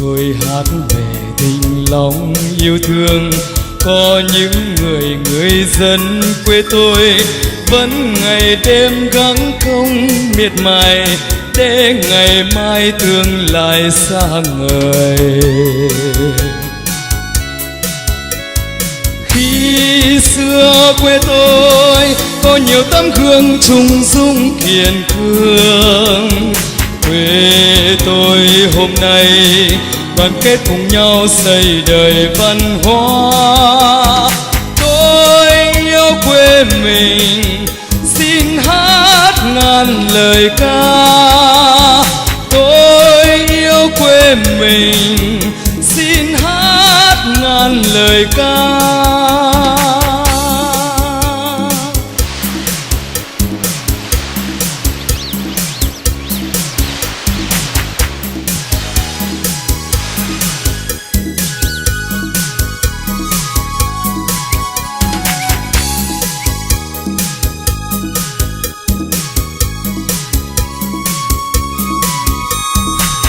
tôi hát về tình lòng yêu thương. Có những người dân quê tôi vẫn ngày đêm gắng công miệt mài để ngày mai tương lai xa ngời. Khi xưa quê tôi có nhiều tấm gương trung dung kiên cường, quê tôi hôm nay đoàn kết cùng nhau xây đời văn hóa. Tôi yêu quê mình xin hát ngàn lời ca. Tôi yêu quê mình xin hát ngàn lời ca.